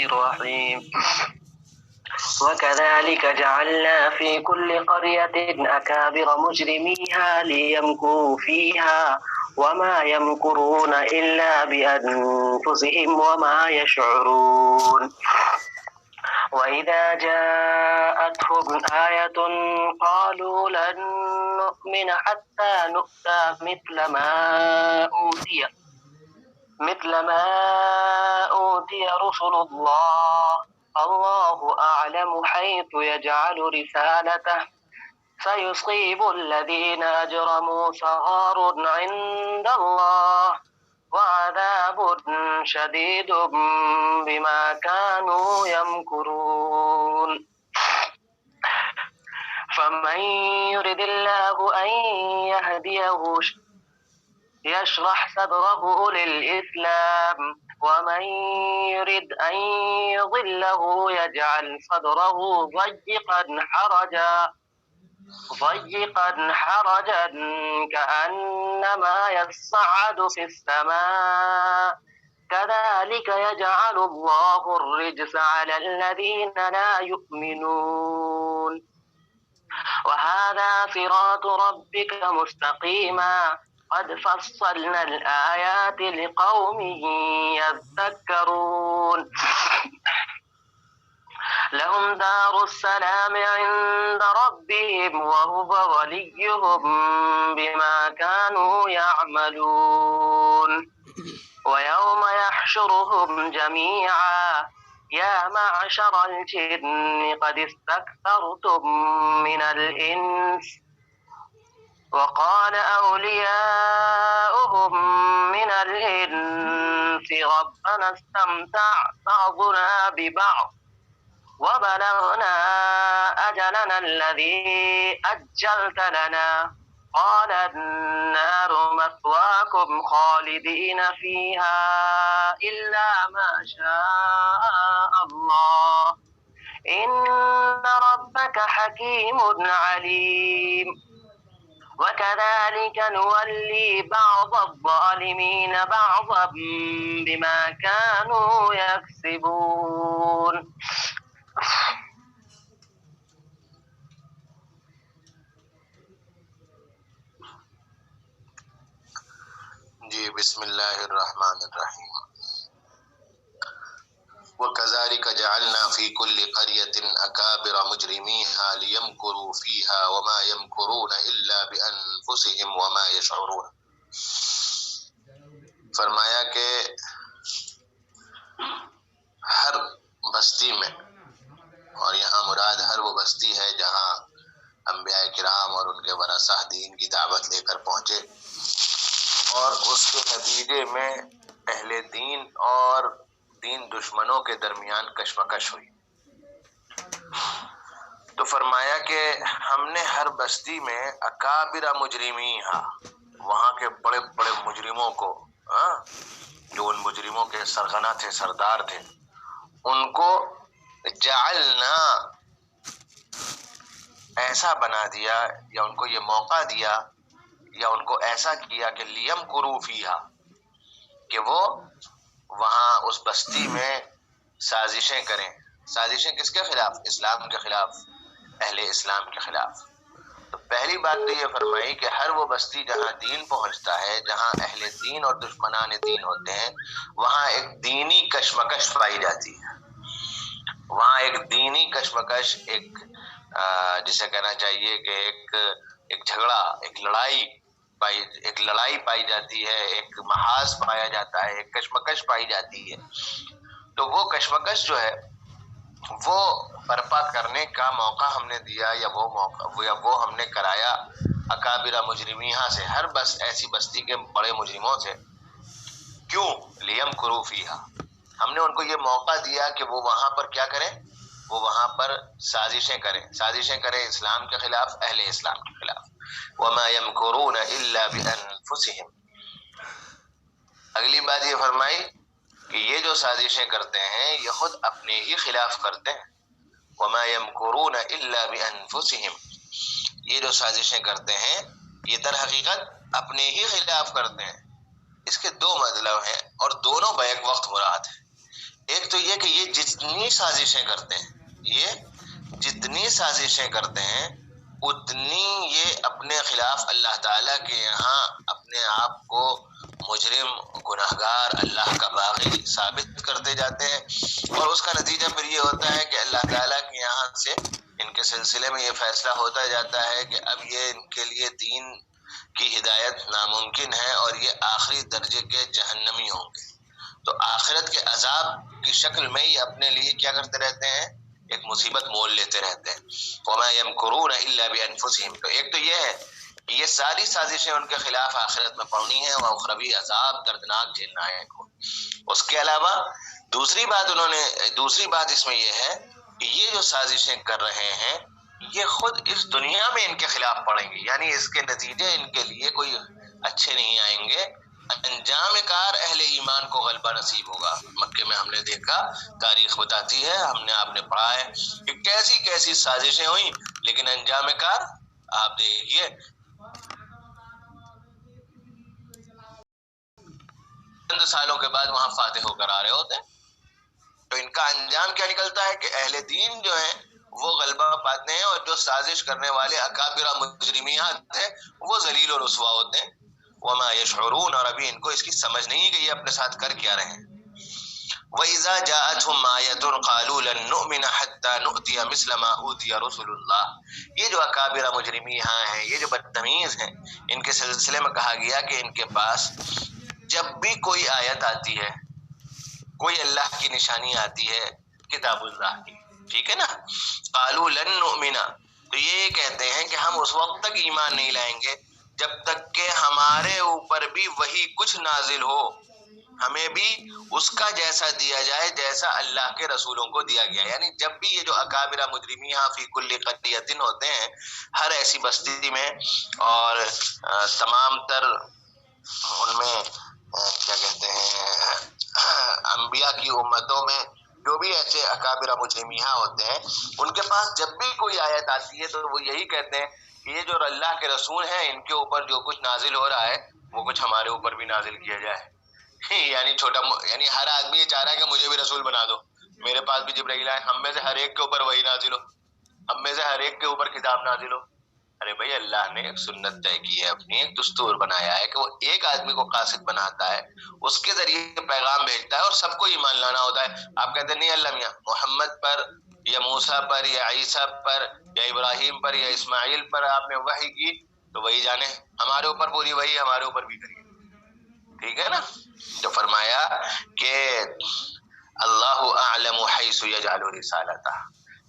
الرحمن الرحيم وكذلك جعلنا في كل قرية أكابر مجرميها ليمكروا فيها وما يمكرون إلا بأنفسهم وما يشعرون وإذا جاءتهم آية قالوا لن نؤمن حتى نؤتى مثل ما أوتي رسل الله أعلم حيث يجعل رسالته سيصيب الذين أجرموا صغار عند الله وعذاب شديد بما كانوا يمكرون فمن يرد الله أن يهديه يشرح صدره للإسلام ومن يرد أن يضله يجعل صدره ضيقا حرجا كأنما يصعد في السماء كذلك يجعل الله الرجس على الذين لا يؤمنون وهذا صراط ربك مستقيما قد فصلنا الآيات لقوم يذكرون لهم دار السلام عند ربهم وهو وليهم بما كانوا يعملون ويوم يحشرهم جميعا يا معشر الجن قد استكثرتم من الإنس وقال أولياؤهم من الإنس ربنا استمتع بعضنا ببعض وبلغنا أجلنا الذي أجلت لنا قال النار مثواكم خالدين فيها إلا ما شاء الله إن ربك حكيم عليم وكذلك نولي بعض الظالمين بعضا بما كانوا يكسبون جی بسم اللہ الرحمن الرحیم وَكَذَلِكَ جَعَلْنَا فِي كُلِّ قَرْيَةٍ أَكَابِرَ مُجْرِمِيهَا لِيَمْكُرُوا فِيهَا وَمَا يَمْكُرُونَ إِلَّا بِأَنفُسِهِمْ وَمَا يَشْعُرُونَ۔ فرمایا کہ ہر بستی میں، اور یہاں مراد ہر وہ بستی ہے جہاں انبیاء کرام اور ان کے ورثہ دین کی دعوت لے کر پہنچے اور اس کے نتیجے میں اہل دین اور دین دشمنوں کے درمیان کشمکش ہوئی، تو فرمایا کہ ہم نے ہر بستی میں اکابر مجرمیہا، وہاں کے بڑے بڑے مجرموں کو، جو ان مجرموں کے سرغنہ تھے، سردار تھے، ان کو جعلنا، ایسا بنا دیا یا ان کو یہ موقع دیا یا ان کو ایسا کیا کہ لیمکروا فیہا، کہ وہ وہاں اس بستی میں سازشیں کریں۔ سازشیں کس کے خلاف؟ اسلام کے خلاف، اہل اسلام کے خلاف۔ تو پہلی بات تو یہ فرمائی کہ ہر وہ بستی جہاں دین پہنچتا ہے، جہاں اہل دین اور دشمنان دین ہوتے ہیں، وہاں ایک دینی کشمکش پائی جاتی ہے، وہاں ایک دینی کشمکش، ایک جسے کہنا چاہیے کہ ایک جھگڑا، ایک لڑائی پائی جاتی ہے، ایک محاذ پایا جاتا ہے، ایک کشمکش پائی جاتی ہے۔ تو وہ کشمکش جو ہے وہ برپا کرنے کا موقع ہم نے دیا، یا وہ ہم نے کرایا اکابر مجرمیہا سے، ہر ایسی بستی کے بڑے مجرموں سے۔ کیوں؟ لیمکروا فیہا، ہم نے ان کو یہ موقع دیا کہ وہ وہاں پر کیا کریں؟ وہ وہاں پر سازشیں کریں اسلام کے خلاف، اہل اسلام کے خلاف۔ وَمَا يَمْكُرُونَ إِلَّا بِأَنفُسِهِمْ، اگلی بات یہ فرمائی کہ یہ جو سازشیں کرتے ہیں یہ خود اپنے ہی خلاف کرتے ہیں۔ وَمَا يَمْكُرُونَ إِلَّا بِأَنفُسِهِمْ، یہ جو سازشیں کرتے ہیں یہ در حقیقت اپنے ہی خلاف کرتے ہیں۔ اس کے دو مطلب ہیں اور دونوں بیک وقت مراد ہیں۔ ایک تو یہ کہ یہ جتنی سازشیں کرتے ہیں، یہ جتنی سازشیں کرتے ہیں اتنی یہ اپنے خلاف اللہ تعالیٰ کے یہاں اپنے آپ کو مجرم، گناہگار، اللہ کا باغی ثابت کرتے جاتے ہیں، اور اس کا نتیجہ پھر یہ ہوتا ہے کہ اللہ تعالیٰ کے یہاں سے ان کے سلسلے میں یہ فیصلہ ہوتا جاتا ہے کہ اب یہ ان کے لیے دین کی ہدایت ناممکن ہے اور یہ آخری درجے کے جہنمی ہوں گے۔ تو آخرت کے عذاب کی شکل میں یہ اپنے لیے کیا کرتے رہتے ہیں؟ ایک مصیبت مول لیتے رہتے ہیں۔ وَمَا يَمْكُرُونَ إِلَّا بِأَنفُسِهِمْ۔ تو ایک تو یہ ہے کہ یہ ساری سازشیں ان کے خلاف آخرت میں پڑنی ہیں، اور اخروی عذاب دردناک جھیلنا ہے ان کو۔ اس کے علاوہ دوسری بات اس میں یہ ہے کہ یہ جو سازشیں کر رہے ہیں یہ خود اس دنیا میں ان کے خلاف پڑیں گی، یعنی اس کے نتیجے ان کے لیے کوئی اچھے نہیں آئیں گے۔ انجام کار اہل ایمان کو غلبہ نصیب ہوگا۔ مکے میں ہم نے دیکھا، تاریخ بتاتی ہے، ہم نے آپ نے پڑھا ہے کہ کیسی کیسی سازشیں ہوئیں، لیکن انجام کار آپ دیکھیے چند سالوں کے بعد وہاں فاتح ہو کر آ رہے ہوتے ہیں۔ تو ان کا انجام کیا نکلتا ہے کہ اہل دین جو ہیں وہ غلبہ پاتے ہیں، اور جو سازش کرنے والے اکابر مجرمیات ہیں وہ ذلیل و رسوا ہوتے ہیں۔ وما یشعرون، اور ابھی ان کو اس کی سمجھ نہیں کہ یہ اپنے ساتھ کر کیا رہے ہیں۔ وَإِذَا جَاءَتْهُمْ آيَةٌ قَالُوا لَن نُؤْمِنَ حَتَّى نُؤْتِيَ مِثْلَ مَا أُوتِيَ رُسُلُ اللَّهِ۔ یہ جو اکابر مجرمیہ ہیں، یہ جو بدتمیز ہیں، ان کے سلسلے میں کہا گیا کہ ان کے پاس جب بھی کوئی آیت آتی ہے، کوئی اللہ کی نشانی آتی ہے، کتاب اللہ کی، ٹھیک ہے نا، قَالُوا لَن نُؤْمِنَ، تو یہ کہتے ہیں کہ ہم اس وقت تک ایمان نہیں لائیں گے جب تک کہ ہمارے اوپر بھی وہی کچھ نازل ہو، ہمیں بھی اس کا جیسا دیا جائے جیسا اللہ کے رسولوں کو دیا گیا۔ یعنی جب بھی یہ جو اکابر مجرمیہ فی کل قریۃ ہوتے ہیں، ہر ایسی بستی میں اور تمام تر ان میں کیا کہتے ہیں انبیاء کی امتوں میں جو بھی ایسے اکابر مجرمیہ ہوتے ہیں، ان کے پاس جب بھی کوئی آیت آتی ہے تو وہ یہی کہتے ہیں کہ یہ جو اللہ کے رسول ہیں، ان کے اوپر جو کچھ نازل ہو رہا ہے وہ کچھ ہمارے اوپر بھی نازل کیا جائے۔ یعنی ہر آدمی یہ چاہ رہا ہے کہ مجھے بھی رسول بنا دو، میرے پاس بھی جبرائیل آئے، ہم میں سے ہر ایک کے اوپر وحی نازل ہو، ہم میں سے ہر ایک کے اوپر کتاب نازل ہو۔ ارے بھائی، اللہ نے ایک سنت طے کی ہے، اپنی ایک دستور بنایا ہے کہ وہ ایک آدمی کو قاصد بناتا ہے، اس کے ذریعے پیغام بھیجتا ہے اور سب کو ایمان لانا ہوتا ہے۔ آپ کہتے ہیں نہیں اللہ میاں، محمد پر یا موسیٰ پر یا عیسیٰ پر یا ابراہیم پر یا اسماعیل پر آپ نے وحی کی تو وہی جانے، ہمارے اوپر پوری وحی ہمارے اوپر بھی کریے، ٹھیک ہے نا۔ تو فرمایا کہ اللہ اعلم حیث یجعل رسالتہ،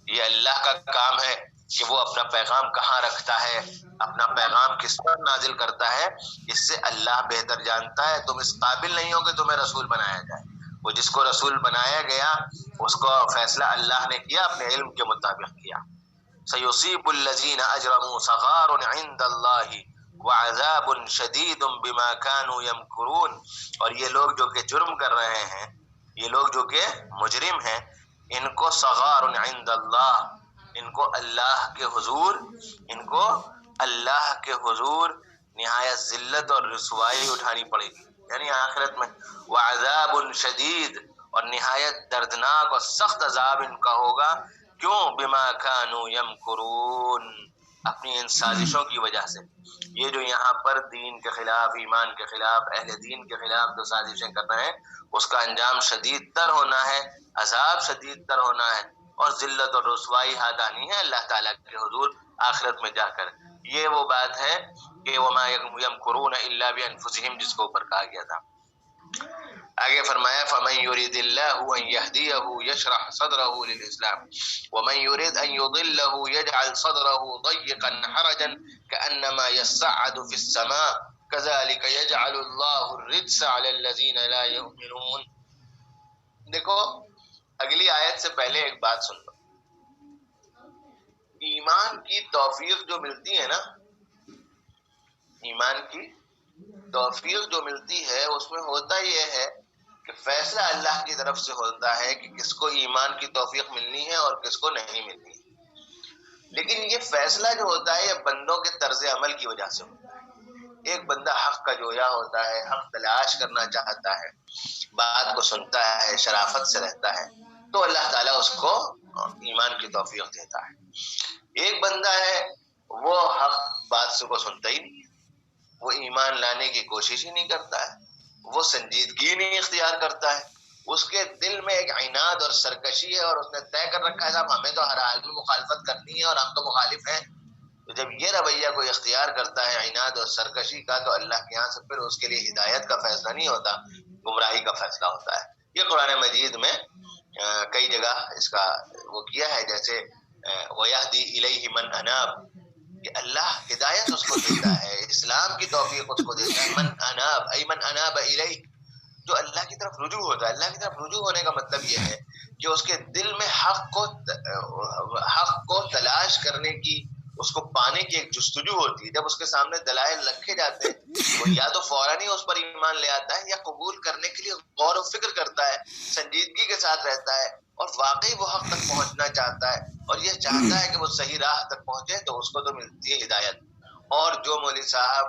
یہ اللہ کا کام ہے کہ وہ اپنا پیغام کہاں رکھتا ہے، اپنا پیغام کس پر نازل کرتا ہے، اس سے اللہ بہتر جانتا ہے۔ تم اس قابل نہیں ہو کہ تمہیں رسول بنایا جائے، وہ جس کو رسول بنایا گیا اس کو فیصلہ اللہ نے کیا، اپنے علم کے مطابق کیا۔ سیصیب الذین اجرموا صغار عند اللہ وعذاب شدید بما كانوا یمکرون، اور یہ لوگ جو کہ جرم کر رہے ہیں، یہ لوگ جو کہ مجرم ہیں، ان کو صغار عند اللہ، ان کو اللہ کے حضور نہایت ذلت اور رسوائی اٹھانی پڑے گی، یعنی آخرت میں۔ وعذاب شدید، اور نہایت دردناک اور سخت عذاب ان کا ہوگا، کیوں؟ بما كانوا یمکرون، اپنی ان سازشوں کی وجہ سے۔ یہ جو یہاں پر دین کے خلاف، ایمان کے خلاف، اہل دین کے خلاف جو سازشیں کر رہے ہیں، اس کا انجام شدید تر ہونا ہے، عذاب شدید تر ہونا ہے، اور ذلت اور رسوائی ہاتھ آنی ہے اللہ تعالیٰ کے حضور آخرت میں جا کر۔ یہ وہ بات ہے کہ وما یمکرون الا بانفسہم، جس کو اوپر کہا گیا تھا۔ آگے فرمایا فَمَن يُرِدِ اللَّهُ أَن يَهْدِيَهُ يَشْرَحْ صَدْرَهُ لِلْإِسْلَامِ وَمَن يُرِدْ أَن يُضِلَّهُ يَجْعَلْ صَدْرَهُ ضَيِّقًا حَرَجًا كَأَنَّمَا يَصَّعَّدُ فِي السَّمَاءِ كَذَلِكَ يَجْعَلُ اللَّهُ الرِّجْسَ عَلَى الَّذِينَ لَا يُؤْمِنُونَ۔ دیکھو اگلی آیت سے پہلے ایک بات سن لو، ایمان کی توفیق جو ملتی ہے نا، ایمان کی توفیق جو ملتی ہے اس میں ہوتا یہ ہے کہ فیصلہ اللہ کی طرف سے ہوتا ہے کہ کس کو ایمان کی توفیق ملنی ہے اور کس کو نہیں ملنی ہے، لیکن یہ فیصلہ جو ہوتا ہے یہ بندوں کے طرز عمل کی وجہ سے ہوتا ہے۔ ایک بندہ حق کا جویا ہوتا ہے، حق تلاش کرنا چاہتا ہے، بات کو سنتا ہے، شرافت سے رہتا ہے، تو اللہ تعالیٰ اس کو ایمان کی توفیق دیتا ہے۔ ایک بندہ ہے وہ حق بات سے کو سنتا ہی نہیں ہے، وہ ایمان لانے کی کوشش ہی نہیں کرتا ہے، وہ سنجیدگی نہیں اختیار کرتا ہے، اس کے دل میں ایک عناد اور سرکشی ہے، اور اس نے طے کر رکھا ہے صاحب ہمیں تو ہر حال میں مخالفت کرنی ہے اور ہم تو مخالف ہیں۔ تو جب یہ رویہ کوئی اختیار کرتا ہے عناد اور سرکشی کا، تو اللہ کے یہاں سے پھر اس کے لیے ہدایت کا فیصلہ نہیں ہوتا، گمراہی کا فیصلہ ہوتا ہے۔ یہ قرآن مجید میں کئی جگہ اس کا وہ کیا ہے، جیسے وَيَهْدِي إِلَيْهِ مَنْ أَنَابَ، کہ اللہ ہدایت اس کو دیتا ہے، اسلام کی توفیق اس کو دیتا ہے۔ من اناب ای من اناب الیہ، جو اللہ کی طرف رجوع ہوتا ہے۔ اللہ کی طرف رجوع ہونے کا مطلب یہ ہے کہ اس کے دل میں حق کو تلاش کرنے کی، اس کو پانے کی ایک جستجو ہوتی ہے۔ جب اس کے سامنے دلائل رکھے جاتے ہیں، وہ یا تو فوراً ہی اس پر ایمان لے آتا ہے، یا قبول کرنے کے لیے غور و فکر کرتا ہے، سنجیدگی کے ساتھ رہتا ہے، اور واقعی وہ حق تک پہنچنا چاہتا ہے، اور یہ چاہتا ہے کہ وہ صحیح راہ تک پہنچے، تو اس کو تو ملتی ہے ہدایت۔ اور جو مولوی صاحب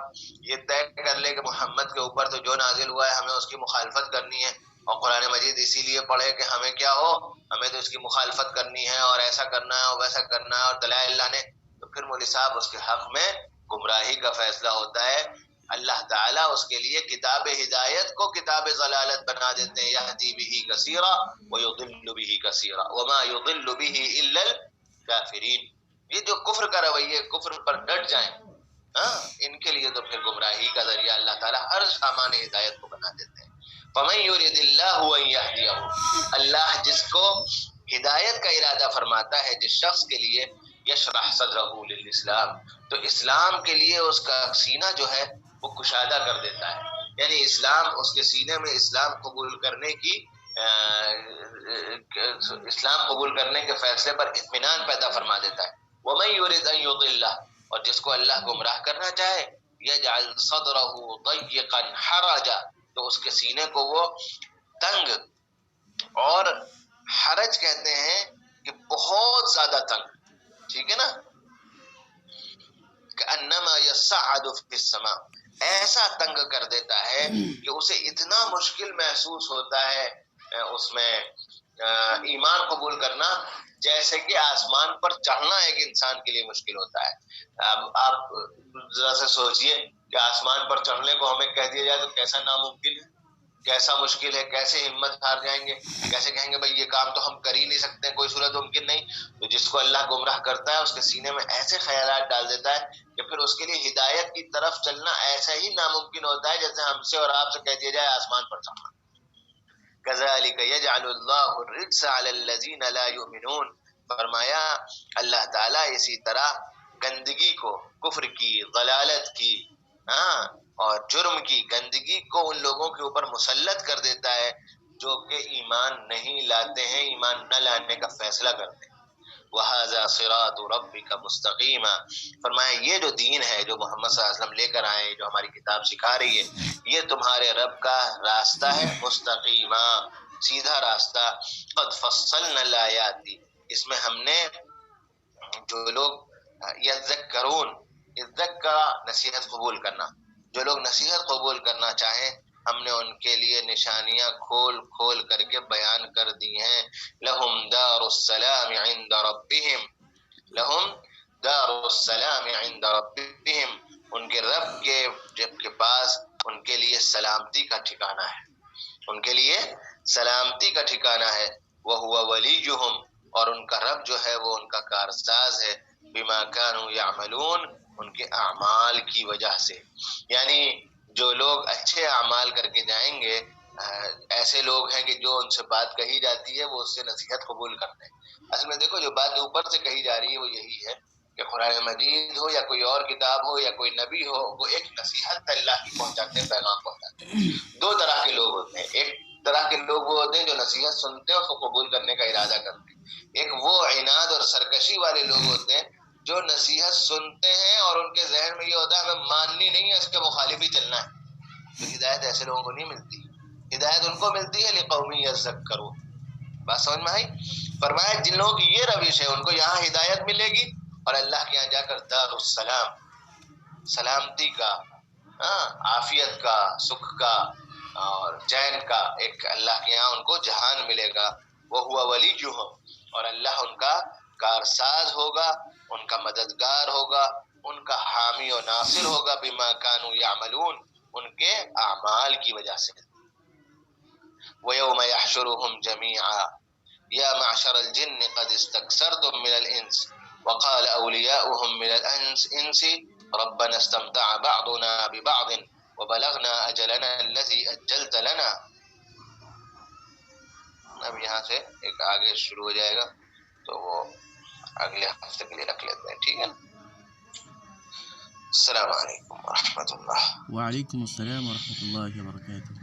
یہ طے کر لے کہ محمد کے اوپر تو جو نازل ہوا ہے ہمیں اس کی مخالفت کرنی ہے، اور قرآن مجید اسی لیے پڑھے کہ ہمیں کیا ہو، ہمیں تو اس کی مخالفت کرنی ہے اور ایسا کرنا ہے اور ویسا کرنا ہے اور دلائل لانے، تو پھر مولوی صاحب اس کے حق میں گمراہی کا فیصلہ ہوتا ہے۔ اللہ تعالیٰ اس کے لیے کتاب ہدایت کو کتاب ضلالت بنا دیتے ہیں، یہدی بہ کثیرا ویضل بہ کثیرا وما یضل بہ الا الکافرین۔ یہ جو کفر کا رویہ، کفر پر ڈٹ جائیں، ان کے لیے تو پھر گمراہی کا ذریعہ اللہ تعالیٰ ہر سامان ہدایت کو بنا دیتے ہیں۔ فَمَن يُرِدِ اللَّهُ أَن يَهْدِيَهُ، اللہ جس کو ہدایت کا ارادہ فرماتا ہے، جس شخص کے لیے یشرح صدرہ للاسلام، تو اسلام کے لیے اس کا سینہ جو ہے وہ کشادہ کر دیتا ہے، یعنی اسلام اس کے سینے میں اسلام قبول کرنے کی اسلام قبول کرنے کے فیصلے پر اطمینان پیدا فرما دیتا ہے۔ وَمَن يُرِدْ أَن يُضِلَّهُ، اور جس کو اللہ گمراہ کرنا چاہے، یجعل صدرہ ضیقا حرجا، تو اس کے سینے کو وہ تنگ، اور حرج کہتے ہیں کہ بہت زیادہ تنگ، ٹھیک ہے نا، کأنما یصعد فی السماء، ایسا تنگ کر دیتا ہے کہ اسے اتنا مشکل محسوس ہوتا ہے اس میں ایمان قبول کرنا، جیسے کہ آسمان پر چڑھنا ایک انسان کے لیے مشکل ہوتا ہے۔ اب آپ ذرا سے سوچئے کہ آسمان پر چڑھنے کو ہمیں کہہ دیا جائے تو کیسا ناممکن ہے، کیسا مشکل ہے، کیسے ہمت ہار جائیں گے، کیسے کہیں گے بھائی یہ کام تو ہم کر ہی نہیں سکتے، کوئی صورت ممکن نہیں۔ تو جس کو اللہ گمراہ کرتا ہے اس کے سینے میں ایسے خیالات ڈال دیتا ہے کہ پھر اس کے لیے ہدایت کی طرف چلنا ایسا ہی ناممکن ہوتا ہے جیسے ہم سے اور آپ سے کہہ دیا جائے آسمان پر چڑھنا۔ كذلك يجعل الله الرجس على الذين لا يؤمنون، فرمایا اللہ تعالیٰ اسی طرح گندگی کو، کفر کی، ضلالت کی اور جرم کی گندگی کو ان لوگوں کے اوپر مسلط کر دیتا ہے جو کہ ایمان نہیں لاتے ہیں، ایمان نہ لانے کا فیصلہ کرتے ہیں۔ وَهَذَا صِرَاطُ رَبِّكَ مُسْتَقِيمًا، فرمایا یہ جو دین ہے جو محمد صلی اللہ علیہ وسلم لے کر آئے، جو ہماری کتاب سکھا رہی ہے، یہ تمہارے رب کا راستہ ہے، مستقیمہ، سیدھا راستہ۔ قد فصلنا الآیات، اس میں ہم نے جو لوگ یذکرون، یذکر نصیحت قبول کرنا، جو لوگ نصیحت قبول کرنا چاہیں ہم نے ان کے لیے نشانیاں کھول کھول کر کے بیان کر دی ہیں۔ لہم دار السلام عند ربہم، لہم دار السلام عند ربہم، ان کے رب کے پاس ان کے لیے سلامتی کا ٹھکانہ ہے، ان کے لیے سلامتی کا ٹھکانہ ہے۔ وَهُوَ وَلِيُّهُمْ، اور ان کا رب جو ہے وہ ان کا کارساز ہے، بما كانوا يعملون، ان کے اعمال کی وجہ سے، یعنی جو لوگ اچھے اعمال کر کے جائیں گے، ایسے لوگ ہیں کہ جو ان سے بات کہی جاتی ہے وہ اس سے نصیحت قبول کرتے ہیں۔ اصل میں دیکھو جو بات اوپر سے کہی جا رہی ہے وہ یہی ہے کہ قرآن مجید ہو یا کوئی اور کتاب ہو یا کوئی نبی ہو، وہ ایک نصیحت اللہ کی پہنچاتے ہیں، پیغام پہنچاتے ہیں۔ دو طرح کے لوگ ہوتے ہیں، ایک طرح کے لوگ وہ ہوتے ہیں جو نصیحت سنتے ہیں اس کو قبول کرنے کا ارادہ کرتے ہیں، ایک وہ عناد اور سرکشی والے لوگ ہوتے ہیں جو نصیحت سنتے ہیں اور ان کے ذہن میں یہ ہوتا ہے ہمیں ماننی نہیں ہے، اس کے مخالف ہی چلنا ہے۔ تو ہدایت ایسے لوگوں کو نہیں ملتی، ہدایت ان کو ملتی ہے لقوم یذکرون۔ بات سمجھ میں آئی؟ فرمایا جن لوگوں کی یہ روش ہے ان کو یہاں ہدایت ملے گی، اور اللہ کے یہاں جا کر دار السلام، سلامتی کا عافیت کا، سکھ کا اور چین کا ایک اللہ کے یہاں ان کو جہان ملے گا. وَهُوَ وَلِيُّهُمْ، اور اللہ ان کا کارساز ہوگا، ان کا مددگار ہوگا، ان کا حامی و ناصر ہوگا. بما كانوا يعملون، ان کے اعمال کی وجہ سے. وَيَوْمَ يَحْشُرُهُمْ جَمِيعًا يَا مَعْشَرَ الْجِنِّ قَدِ اسْتَكْثَرْتُم مِّنَ الْإِنسِ وَقَالَ أَوْلِيَاؤُهُم مِّنَ الْإِنسِ رَبَّنَا اسْتَمْتَعَ بَعْضُنَا بِبَعْضٍ وَبَلَغْنَا أَجَلَنَا الَّذِي أَجَّلْتَ لَنَا. اب یہاں سے ایک آگے شروع ہو جائے گا تو وہ اگلے ہفتے کے لیے رکھ لیتے ہیں. ٹھیک ہے نا؟ السلام علیکم ورحمۃ اللہ. وعلیکم السلام ورحمۃ اللہ وبرکاتہ.